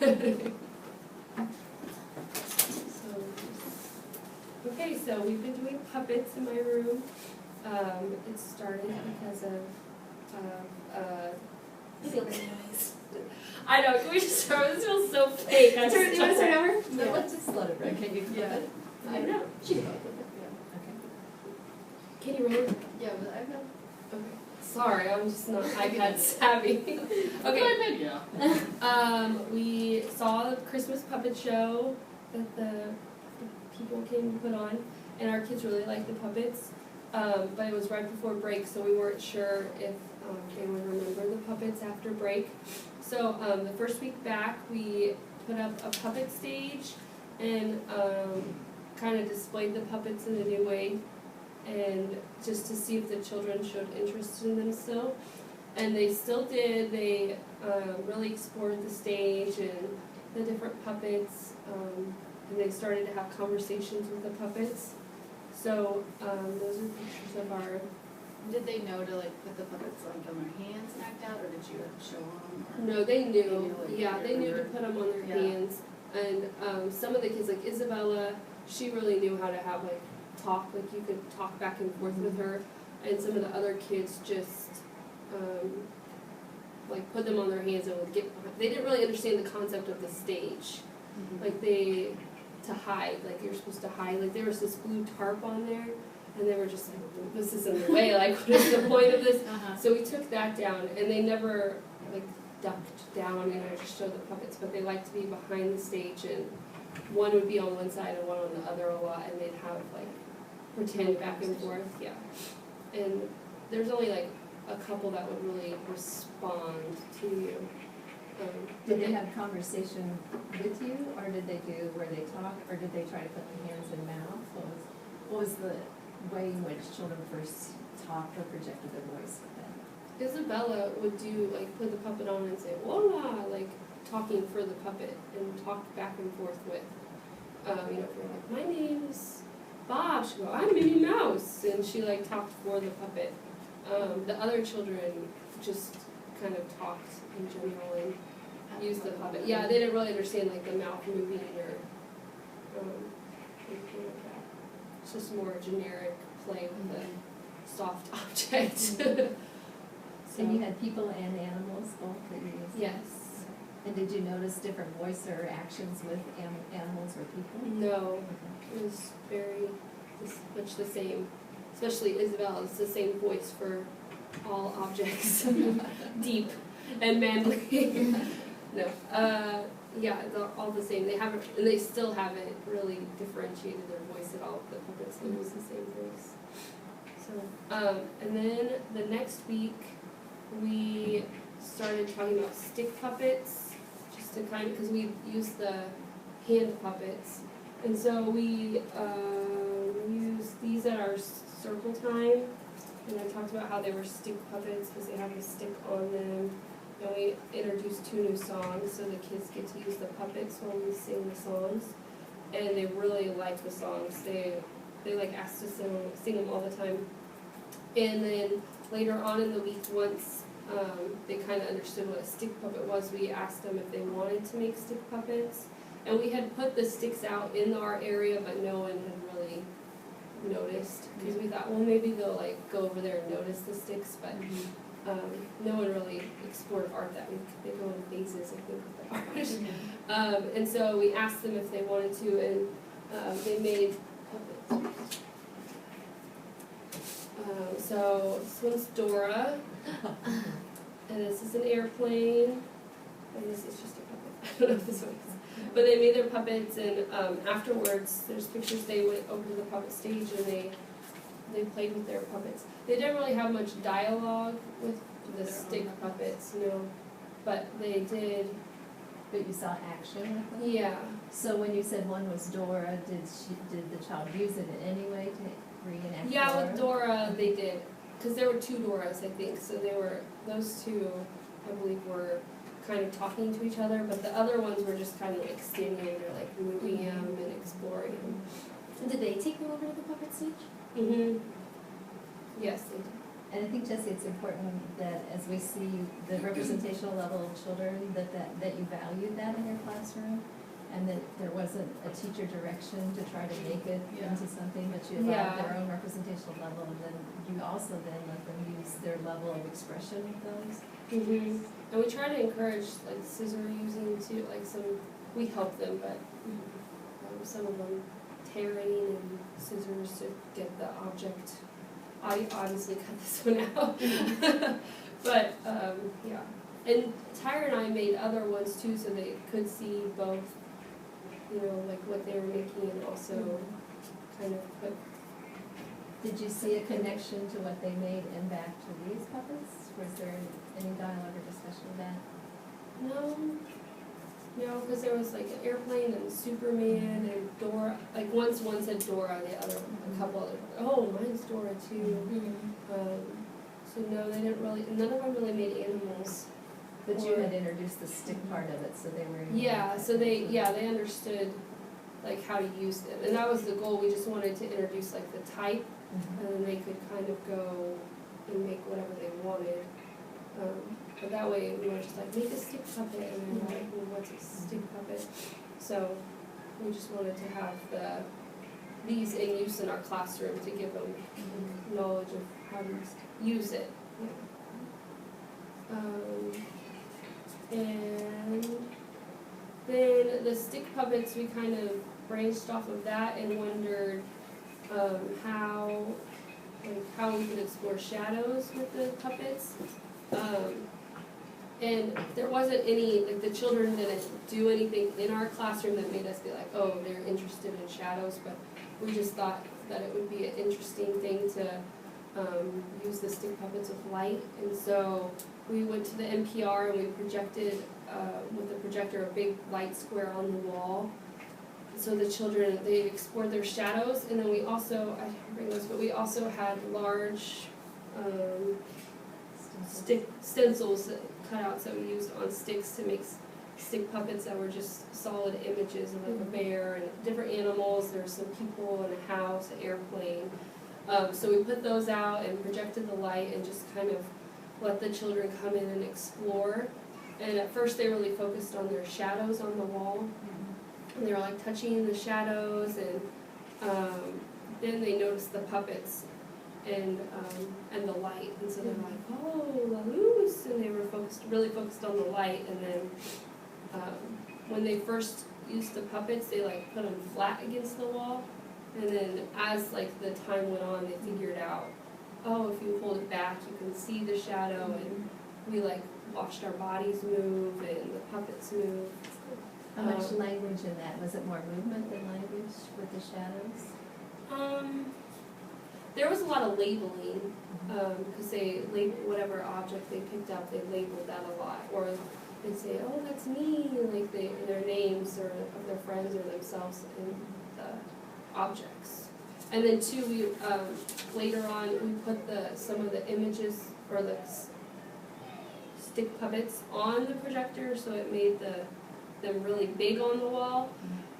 Okay, so we've been doing puppets in my room. It started because of I know, can we just start? This feels so fake. You want to start over? No, Yeah. let's just let it run. Can you flip Yeah. it? I know. She can flip it, yeah. Can you read? Yeah, but I've got. Okay. Sorry, I'm just not iPad savvy. Okay. Yeah. We saw the Christmas puppet show that the people came to put on, and our kids really liked the puppets. But it was right before break, so we weren't sure if they would remember the puppets after break. So the first week back, we put up a puppet stage and kind of displayed the puppets in a new way, and just to see if the children showed interest in them still. And they still did. They really explored the stage and the different puppets, and they started to have conversations with the puppets. So those are pictures of our. Did they know to like put the puppets like on their hands and act out, or did you show them? Or? No, they knew. knew, like, Yeah, they knew to remembered. put them on their Yeah. hands. And some of the kids, like Isabella, she really knew how to have like talk. Like you could talk back and forth with her. And some of the other kids just like put them on their hands and would get. They didn't really understand the concept of the stage. Like to hide. Like you're supposed to hide. Like there was this blue tarp on there. And they were just like, this is in the way, like, what is the point of this? So we took that down, and they never, like, ducked down, and I just showed the puppets, but they liked to be behind the stage, and one would be on one side and one on the other a lot, and they'd have, like, pretend back and forth, yeah. And there's only, like, a couple that would really respond to you. Did they have conversation with you, or did they do where they talk, or did they try to put their hands in mouth? What was the way in which children first talked or projected their voice with them? Isabella would do, like, put the puppet on and say, voila, like, talking for the puppet, and talk back and forth with, you know, if you're like, my name's Bob, she'd go, I'm Minnie Mouse, and she, like, talked for the puppet. The other children just kind of talked in general and used the puppet. Yeah, they didn't really understand, like, the mouth moving or, anything like that. It's just more generic play with a soft object. So, And you had people and animals both that you used? yes. And did you notice different voice or actions with animals or people? No, it was very much the same. Especially Isabel, it's the same voice for all objects. Deep and manly. No. Yeah, they're all the same. They haven't, and they still haven't really differentiated their voice at all. The puppets still use the same voice. So, and then the next week we started talking about stick puppets, just to kind of, because we used the hand puppets, and so we used these at our circle time, and I talked about how they were stick puppets because they have a stick on them. And we introduced 2 new songs, so the kids get to use the puppets when we sing the songs. And they really like the songs. They like asked to sing them all the time. And then later on in the week, once they kind of understood what a stick puppet was, we asked them if they wanted to make stick puppets. And we had put the sticks out in our area, but no one had really noticed. Because we thought, well, maybe they'll like go over there and notice the sticks, but no one really explored art that week. They go in phases, I think, with the art. And so we asked them if they wanted to, and they made puppets. So this one's Dora, and this is an airplane, and this is just a puppet. I don't know if this one is. But they made their puppets, and afterwards, there's pictures. They went over to the puppet stage and they played with their puppets. They didn't really have much dialogue with the stick puppets, no, but they did. But you saw action with them? Yeah. So when you said one was Dora, did the child use it in any way to reenact Yeah, Dora? with Dora they did, because there were 2 Doras, I think. So those 2, I believe, were kind of talking to each other, but the other ones were just kind of like standing there, like moving them and exploring them. Did they take them over to the puppet stage? Mhm. Yes, they did. And I think, Jesse, it's important that as we see the representational level of children, that you valued that in your classroom, and that there wasn't a teacher direction to try to make it Yeah. into something, but you allowed Yeah. their own representational level, and then you also then let them use their level of expression with those. And we try to encourage like scissor using too, like we help them, but some of them tearing and scissors to get the object. I obviously cut this one out. But, yeah. And Tyra and I made other ones too, so they could see both, like what they were making and also kind of put. Did you see a connection to what they made and back to these puppets? Was there any dialogue or discussion of that? No, because there was like an airplane and Superman and Dora. Like once one said Dora, the other, a couple other, oh, mine's Dora too. So no, they didn't really, none of them really made animals. But you had introduced the stick part of it, so they were. Yeah, so they understood like how to use them. And that was the goal. We just wanted to introduce like the type, and then they could kind of go and make whatever they wanted. But that way we were just like, make a stick puppet, and they're like, well, what's a stick puppet? So we just wanted to have these in use in our classroom to give them knowledge of how to use it. And then the stick puppets, we kind of branched off of that and wondered how we could explore shadows with the puppets. And there wasn't any, like the children didn't do anything in our classroom that made us be like, oh, they're interested in shadows, but we just thought that it would be an interesting thing to use the stick puppets with light. And so we went to the NPR and we projected with the projector a big light square on the wall. So the children, they explored their shadows, and then we also, I didn't bring those, but we also had large stick stencils, cutouts that we used on sticks to make stick puppets that were just solid images of like a bear and different animals. There were some people and a house, an airplane. So we put those out and projected the light and just kind of let the children come in and explore. And at first they really focused on their shadows on the wall. And they were like touching the shadows, and then they noticed the puppets and the light. And so they're like, oh, la luz, and they were really focused on the light. And then when they first used the puppets, they like put them flat against the wall. And then as like the time went on, they figured out, oh, if you hold it back, you can see the shadow. And we like watched our bodies move and the puppets move. How much language in that? Was it more movement than language with the shadows? There was a lot of labeling, because they labeled whatever object they picked up, they labeled that a lot. Or they'd say, oh, that's me, like their names or of their friends or themselves in the objects. And then too, we later on we put some of the images or the stick puppets on the projector, so it made them really big on the wall.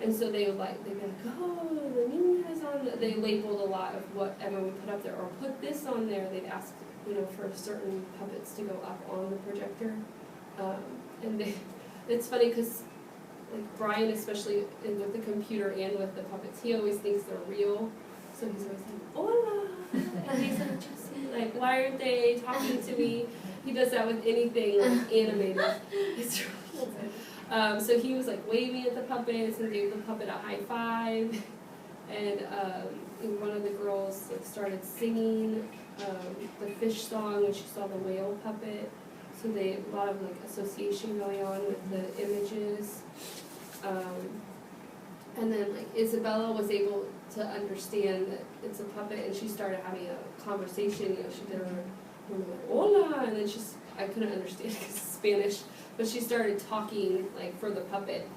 And so they'd be like, oh, the Nina is on. They labeled a lot of whatever we put up there, or put this on there. They'd ask, for certain puppets to go up on the projector. It's funny because, like Brian, especially with the computer and with the puppets, he always thinks they're real. So he's always like, hola, and he's like, Jesse, like, why aren't they talking to me? He does that with anything like animated. It's really good. So he was like waving at the puppets and gave the puppet a high five. And one of the girls like started singing the fish song when she saw the whale puppet. So a lot of like association going on with the images. And then like Isabella was able to understand that it's a puppet, and she started having a conversation. She did her hola, and then I couldn't understand because it's Spanish. But she started talking like for the puppet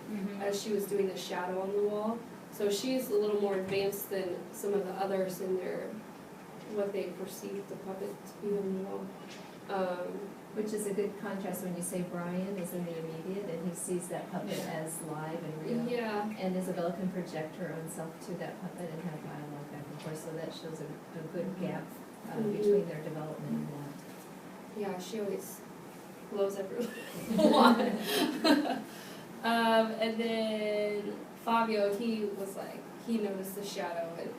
as she was doing the shadow on the wall. So she's a little more advanced than some of the others in what they perceive the puppet to be on the wall. Which is a good contrast when you say Brian is in the immediate and he sees that puppet as live and real. Yeah. And Isabella can project her own self to that puppet and have dialogue back and forth, so that shows a good gap Mhm. between their development and that. Yeah, she always blows everyone. And then Fabio, he was like, he noticed the shadow and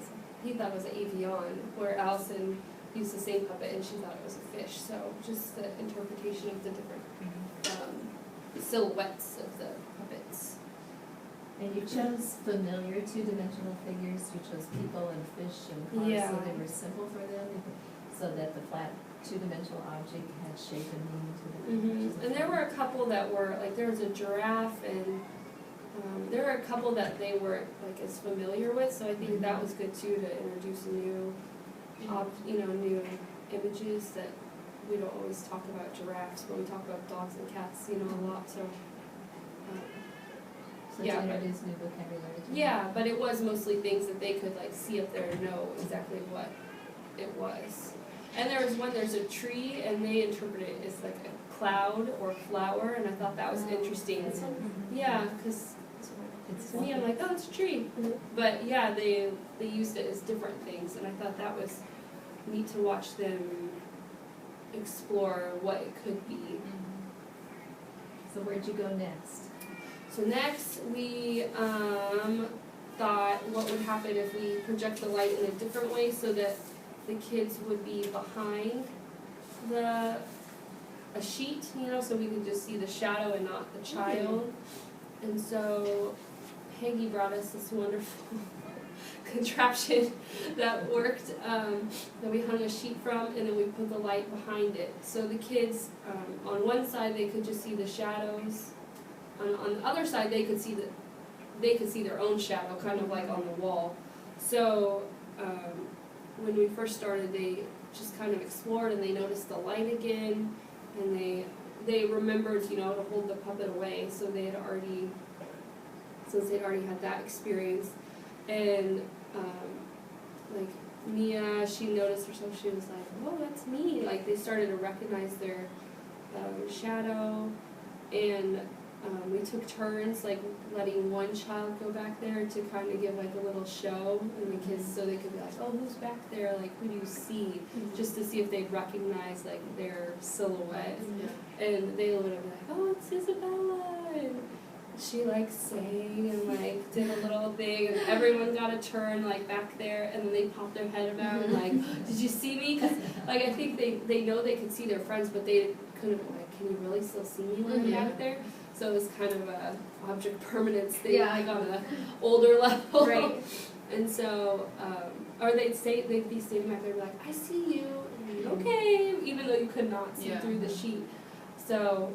he thought it was an avian, where Allison used the same puppet and she thought it was a fish. So just the interpretation of the different silhouettes of the puppets. And you chose familiar two-dimensional figures, you chose people and fish and cars, Yeah. so they were simple for them, so that the flat two-dimensional object had shape and meaning to them. And there were a couple that were, like there was a giraffe and there were a couple that they weren't like as familiar with, so I think that was good too, to introduce new, new images that we don't always talk about giraffes, but we talk about dogs and cats, a lot, so. So Yeah, to but- introduce new vocabulary to them. Yeah, but it was mostly things that they could like see up there and know exactly what it was. And there's a tree and they interpret it as like a cloud or flower, and I thought that was interesting. Yeah, because It's to me, I'm like, oh, it's a tree. But yeah, they used it as different things, and I thought that was neat to watch them explore what it could be. So where'd you go next? So next, we thought what would happen if we project the light in a different way so that the kids would be behind a sheet, so we could just see the shadow and not the child. And so Peggy brought us this wonderful contraption that worked, that we hung a sheet from, and then we put the light behind it. So the kids, on one side, they could just see the shadows. On the other side, they could see their own shadow, kind of like on the wall. So when we first started, they just kind of explored, and they noticed the light again, and they remembered, to hold the puppet away. So since they'd already had that experience, and like Mia, she noticed herself. She was like, "Oh, that's me!" Like they started to recognize their shadow, and we took turns, like letting one child go back there to kind of give like a little show, and the kids, so they could be like, "Oh, who's back there? Like, who do you see?" Just to see if they'd recognize like their silhouette. And they would have been like, "Oh, it's Isabella," and she like sang and like did a little thing, and everyone got a turn like back there, and then they popped their head around and like, "Did you see me?" Because like I think they know they could see their friends, but they couldn't like, "Can you really still see me when I'm back there?" So it was kind of a object permanence thing, like on an older level. Right. And so, or they'd be standing back there like, "I see you," and okay, even though you could not see through the sheet. So,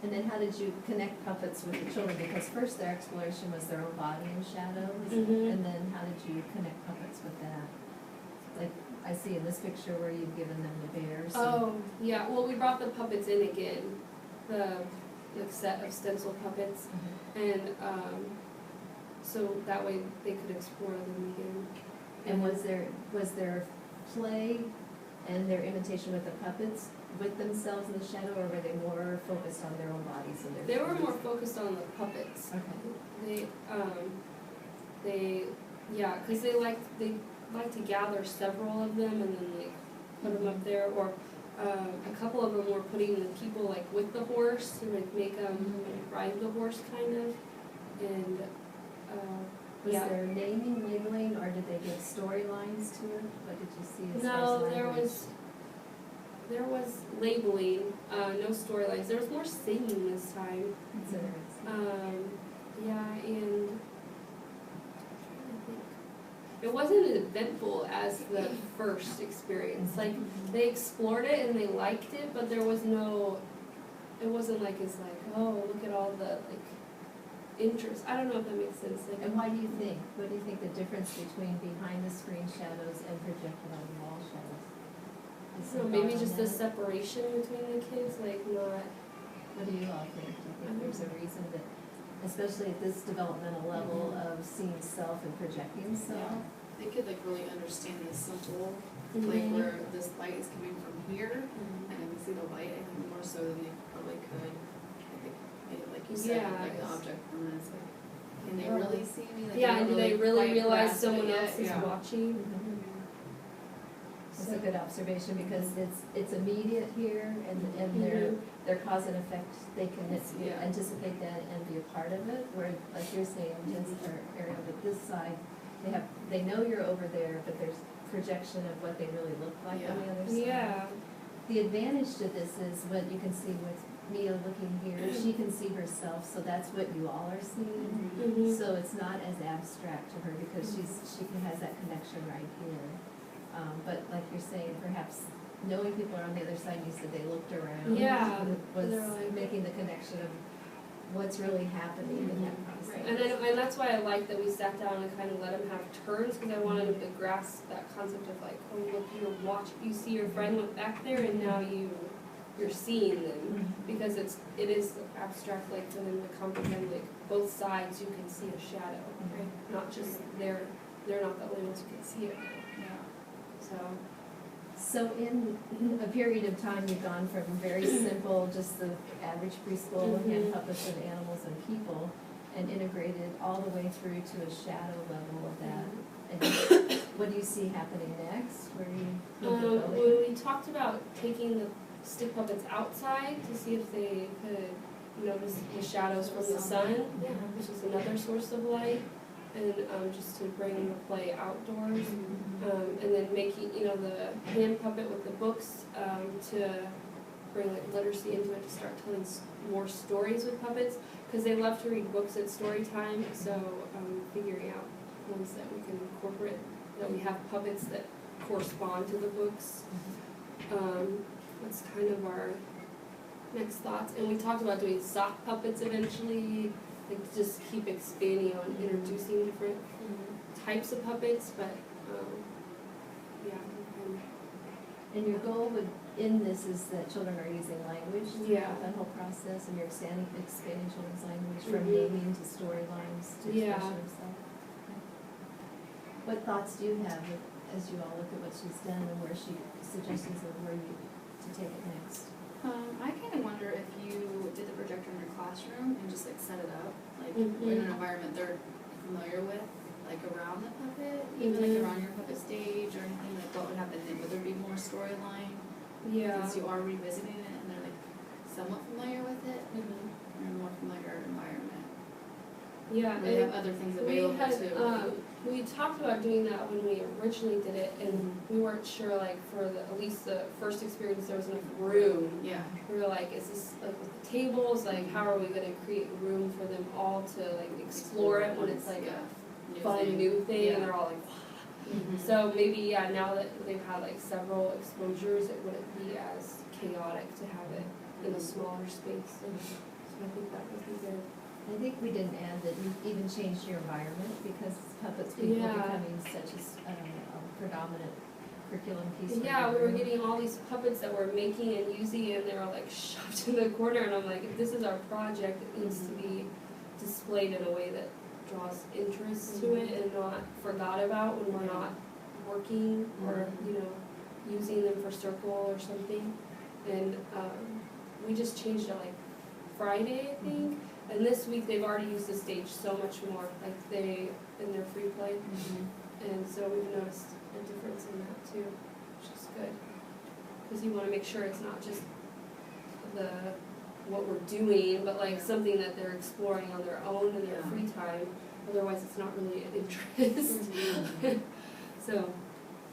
And then how did you connect puppets with the children? Because first their exploration was their own body and shadows, and then how did you connect puppets with that? Like I see in this picture where you've given them the bears. oh, yeah, well, we brought the puppets in again, the set of stencil puppets, and so that way they could explore them again. And was there play and their imitation with the puppets with themselves in the shadow, or were they more focused on their own bodies and their? They were more focused on the puppets. Okay. Because they like to gather several of them and then like put them up there, or a couple of them were putting the people like with the horse to like make them like, ride the horse kind of, and Was there naming, labeling, or did they give storylines to it? What did you see as far as No, language? there was labeling, no storylines. There was more singing this time. That's interesting. And it wasn't as eventful as the first experience. Like they explored it and they liked it, but there was it wasn't like it's like, oh, look at all the like interest. I don't know if that makes sense. Like, And why do you think? What do you think the difference between behind the screen shadows and projected on the wall shadows? Is so there maybe thought on just the that? separation between the kids, like not. What do you all think? Do you think there's a reason that, especially at this developmental level of seeing self and projecting self? They could like really understand the simple, like where this light is coming from here, and then we see the light, I think more so than they probably could. I think, like you said, Yeah, like the it's- object permanence, like, can they really see me? Like, Yeah, they and do don't they really quite realize grasp it someone yet. else is Yeah. watching? That's a good observation, because it's immediate here, and their cause and effect, they can Yeah. anticipate that and be a part of it, where, like you're saying, just or Ariel, but this side, they know you're over there, but there's projection of what they really look like on the other side. Yeah. The advantage to this is what you can see with Mia looking here, she can see herself, so that's what you all are seeing. Mhm. So it's not as abstract to her, because she has that connection right here. But like you're saying, perhaps knowing people are on the other side, you said they looked around. Yeah, Was they're like- making the connection of what's really happening in that process. And that's why I like that we sat down and kind of let them have turns, because I wanted them to grasp that concept of like, oh, look, you see your friend went back there, and now you're seeing them, because it is abstract, like for them to comprehend, like both sides you can see a shadow, right? Not just they're not the only ones who can see it. Yeah. So in a period of time, you've gone from very simple, just the average preschool, hand puppets of animals and people, and integrated all the way through to a shadow level of that. And what do you see happening next? Where do you think you're going? When we talked about taking the stick puppets outside to see if they could notice the shadows from the sun, which is another source of light, and just to bring the play outdoors, and then making, the hand puppet with the books, to bring like literacy into it, to start telling more stories with puppets, because they love to read books at story time, so figuring out ones that we can incorporate, that we have puppets that correspond to the books. That's kind of our next thoughts, and we talked about doing sock puppets eventually, like just keep expanding on introducing different types of puppets, but yeah. And your goal in this is that children are using language Yeah. throughout that whole process, and you're expanding children's language from Mhm. naming to storylines to Yeah. expression of self. What thoughts do you have as you all look at what she's done and where she suggestions of where you to take it next? I kind of wonder if you did the projector in your classroom and just like set it up, like Mhm. in an environment they're familiar with, like around the puppet, even like Mhm. around your puppet stage or anything, like what would happen then? Would there be more storyline? Yeah. Because you are revisiting it and they're like somewhat familiar with it, or a more familiar environment. Yeah. We have other things available too. We talked about doing that when we originally did it, and we weren't sure, like, for at least the first experience, there was enough room. Yeah. We were like, is this, like, with the tables, like, how are we gonna create room for them all to, like, explore it when it's, like, a fun new thing, and they're all like, wow. So maybe, yeah, now that they've had, like, several exposures, it wouldn't be as chaotic to have it in a smaller space, and so I think that would be good. I think we didn't add that you even changed your environment, because puppets people Yeah. becoming such a predominant curriculum piece. for Yeah, your we were room. getting all these puppets that we're making and using, and they were like shoved in the corner, and I'm like, if this is our project, it needs to be displayed in a way that draws interest to it and not forgot about when we're not working or, using them for circle or something. And we just changed it like Friday, I think, and this week they've already used the stage so much more, like in their free play. And so we've noticed a difference in that too, which is good. Because you want to make sure it's not just what we're doing, but like something that they're exploring on their own in their free time. Otherwise, it's not really an interest.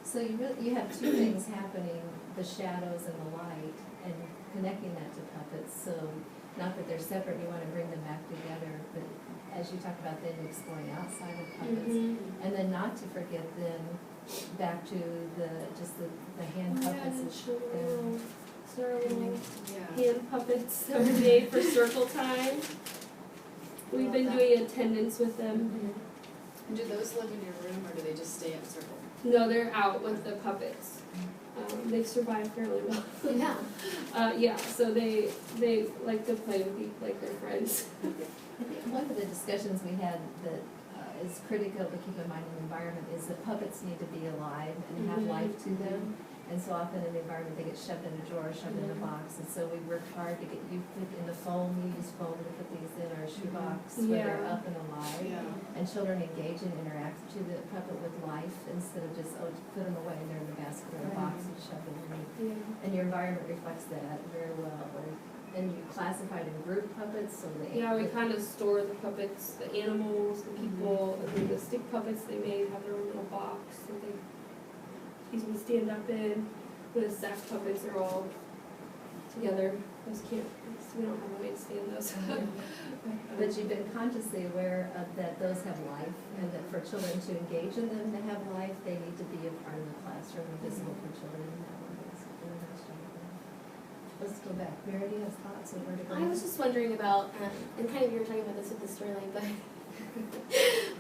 So you have two things happening, the shadows and the light, and connecting that to puppets. So not that they're separate, you want to bring them back together, but as you talk about then exploring outside of puppets. And then not to forget then back to the hand puppets. Hand puppets that we made for circle time. We've been doing attendance with them. And do those live in your room or do they just stay at circle? No, they're out with the puppets. They've survived fairly well. Yeah, so they like to play with like their friends. I think one of the discussions we had that is critical to keep in mind in the environment is that puppets need to be alive and have life to them. And so often in the environment, they get shoved in a drawer, shoved in a box, and so we work hard to get you put in the foam, we use foam to put these in our shoebox when they're Yeah. up and alive. Yeah. And children engage and interact to the puppet with life instead of just, oh, just put them away and they're in the basket or the box and shove them in. Yeah. And your environment reflects that very well. And you classified in group puppets, so they. Yeah, we kind of store the puppets, the animals, the people, and then the stick puppets they made have their own little box that they usually stand up in. The sack puppets are all together. Those can't, we don't have a way to stand those. But you've been consciously aware of that those have life, and that for children to engage in them, to have life, they need to be a part of the classroom, visible for children in that way. That's a really nice job there. Let's go back. Mary, do you have thoughts of where to go? I was just wondering about, and kind of you were talking about this with the storyline, but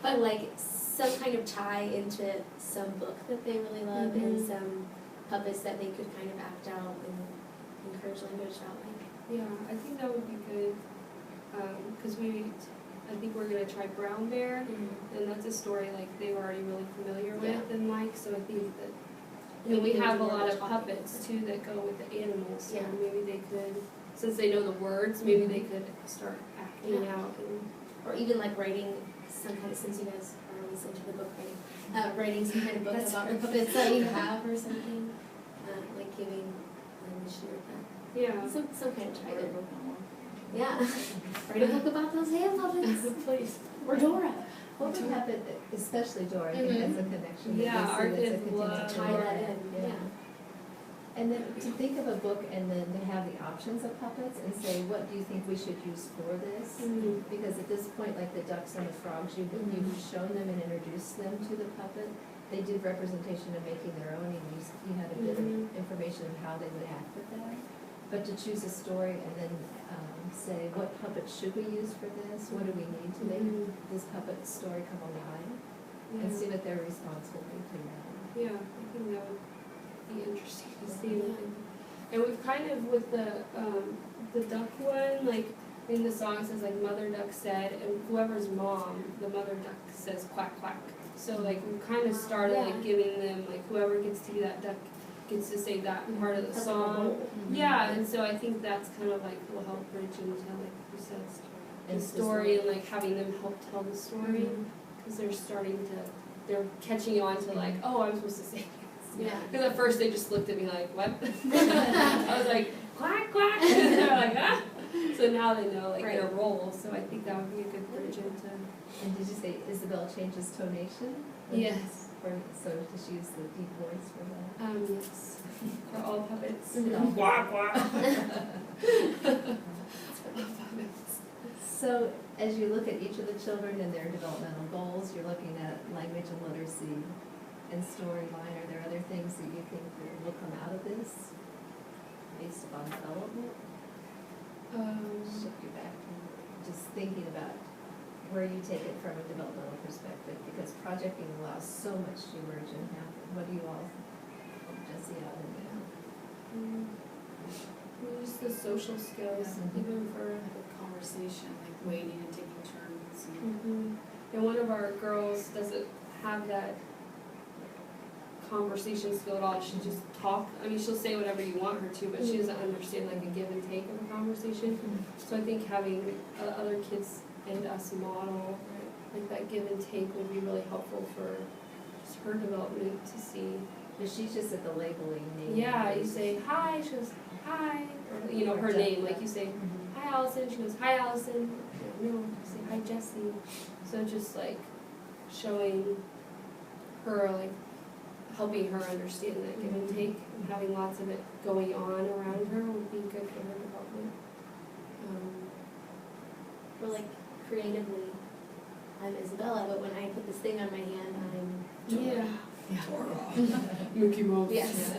but like some kind of tie into some book that they really love and Mhm. some puppets that they could kind of act out and encourage language out like. Yeah, I think that would be good, because I think we're gonna try Brown Bear, and that's a story like they were already really familiar with and like, so I think that, and we Maybe have a more lot of talking. puppets too that go with the animals, so Yeah. maybe they could, since they know the words, maybe they could start acting Yeah. out and, Or even like writing some kind of, since you guys are always into the book writing, writing some kind of book That's about the right. puppets that you have or something, like giving language to your pet. yeah. Some kind of tie Write a there. book on one. Yeah. Write a book about those hand puppets. Please. Or Dora. What would happen, especially Dora, I think Mhm. that's a connection. that Yeah, they see our that's a kids continued love Tie Dora. that in, yeah. And then to think of a book and then to have the options of puppets and say, what do you think we should use for this? Mhm. Because at this point, like the ducks and the frogs, you've shown them and introduced them to the puppet. They did representation of making their own, and you had a bit Mhm. of information of how they would act with that. But to choose a story and then say, what puppet should we use for this? What do we need to make Mhm. this puppet story come alive? And Yeah. see what their response will be to that. Yeah, I think that would be interesting to see. And we've kind of with the duck one, like in the song it says like mother duck said, and whoever's mom, the mother duck says quack quack. So like we've kind of started like giving them like whoever gets to be that duck gets to say that part of the That's like a song. role. Yeah, and so I think that's kind of like will help bridge into like you said the And story and like having them help tell the story because they're catching on to like, oh, I'm supposed to say this. Yeah. Because at first they just looked at me like, what? I was like, quack, quack, and they're like, ah. So now they know like their role, so I think that would be a good bridge into. And did you say Isabel changes tonation? Yes. So does she use the deep voice for that? Yes. For all puppets. Mhm. Quack, quack. So as you look at each of the children and their developmental goals, you're looking at language and literacy and storyline. Are there other things that you think will come out of this based upon development? Shift you back to just thinking about where you take it from a developmental perspective, because projecting allows so much to emerge and happen. What do you all hope Jessie out in that? Use the social skills, Yeah. even for. Like a conversation, like waiting and taking turns and. And one of our girls doesn't have that conversation skill at all. She just talk. I mean, she'll say whatever you want her to, but she doesn't understand like a give and take of a conversation. So I think having other kids and us model like that give and take would be really helpful for just her development to see. But she's just at the labeling name. Yeah, you say hi, she goes hi, or you know her name. Like you say hi Allison, she goes hi Allison. No, you say hi Jessie. So just like showing her like helping her understand that give and take and having lots of it going on around her would be good for her development. Or like creatively, I'm Isabella, but when I put this thing on my hand, I'm Dora. Mickey Mouse. Yes.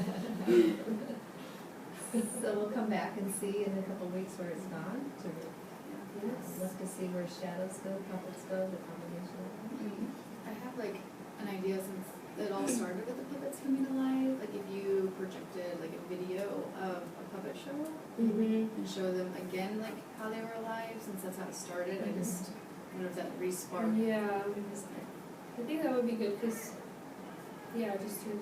So we'll come back and see in a couple of weeks where it's gone, to Yes. look to see where shadows go, puppets go, the combination of them. I have like an idea since it all started with the puppets coming alive, like if you projected like a video of a puppet show Mm-hmm. and show them again like how they were alive, since that's how it started, I just wonder if that re-sparked. Yeah, I think that would be good because, yeah, just to